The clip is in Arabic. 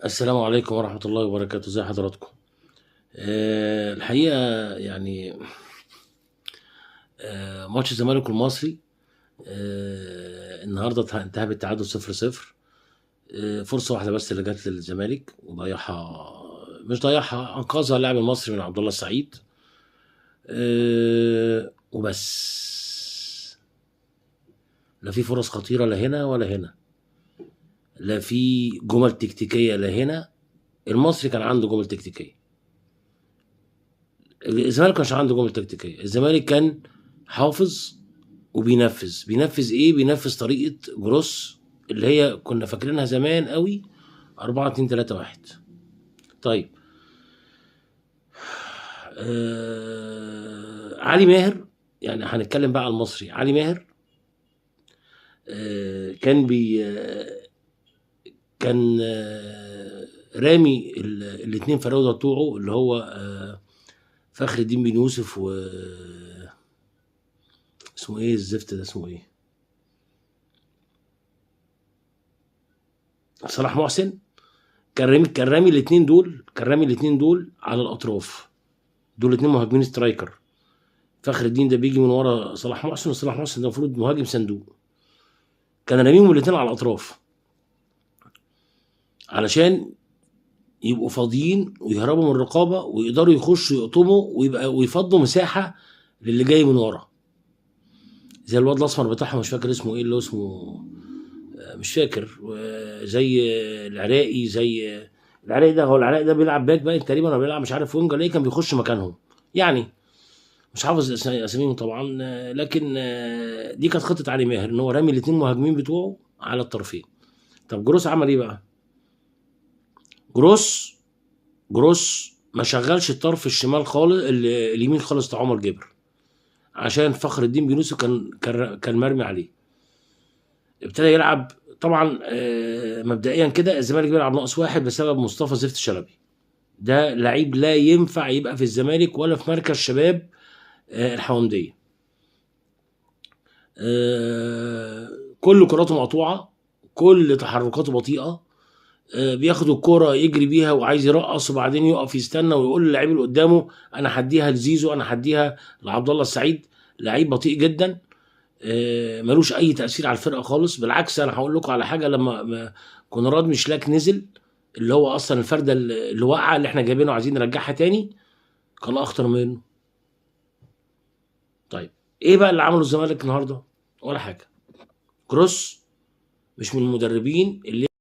السلام عليكم ورحمة الله وبركاته، ازي حضراتكم؟ الحقيقة يعني ماتش الزمالك والمصري النهارده انتهى بالتعادل 0-0. فرصة واحدة بس اللي جات للزمالك وضيعها، مش ضيعها، أنقذها اللاعب المصري من عبد الله السعيد. وبس. لا في فرص خطيرة لا هنا ولا هنا، لا في جمل تكتيكية لا هنا. المصري كان عنده جمل تكتيكية، الزمالك ما كانش عنده جمل تكتيكيه. الزمالك كان حافظ وبينفذ ايه؟ بينفذ طريقه جروس اللي هي كنا فاكرينها زمان قوي، 4-2-3-1. طيب، علي ماهر، يعني هنتكلم بقى على المصري. علي ماهر كان بي كان رامي الاثنين فراوده بتوعه، اللي هو فخر الدين بن يوسف، و اسمه ايه الزفت ده؟ اسمه ايه؟ صلاح محسن. كان رامي الاثنين دول على الاطراف. دول الاثنين مهاجمين سترايكر. فخر الدين ده بيجي من ورا صلاح محسن، وصلاح محسن ده المفروض مهاجم صندوق. كان راميهم الاثنين على الاطراف علشان يبقوا فاضيين ويهربوا من الرقابه ويقدروا يخشوا يقطموا ويفضوا مساحه للي جاي من ورا. زي الواد الاسمر بتاعهم، مش فاكر اسمه ايه، اللي هو اسمه مش فاكر. زي العراقي ده. هو العراقي ده بيلعب باك باين تقريبا، ولا بيلعب مش عارف وينج ولا ايه، كان بيخش مكانهم يعني. مش حافظ اساميهم طبعا، لكن دي كانت خطه علي ماهر، ان هو رامي الاثنين مهاجمين بتوعه على الطرفين. طب جروس عمل ايه بقى؟ جروس جروس ما شغلش الطرف الشمال خالص، اليمين خالص بتاع عمر جابر، عشان فخر الدين بن يوسف كان مرمي عليه. ابتدى يلعب. طبعا مبدئيا كده الزمالك بيلعب ناقص واحد بسبب مصطفى زفت شلبي. ده لعيب لا ينفع يبقى في الزمالك ولا في مركز شباب الحومديه. كل كراته مقطوعه، كل تحركاته بطيئه. بياخد الكرة يجري بيها وعايز يرقص، وبعدين يقف يستنى ويقول للاعب اللي قدامه انا هديها لزيزو، انا هديها لعبد الله السعيد. لعيب بطيء جدا، ملوش اي تأثير على الفرقة خالص. بالعكس، انا هقول لكم على حاجة. لما كونراد مشلاك نزل، اللي هو اصلا الفردة اللي وقع، اللي احنا جايبينه وعايزين نرجعها تاني، كان اخطر منه. طيب، ايه بقى اللي عمله الزمالك النهارده؟ ولا حاجة. كروس مش من المدربين اللي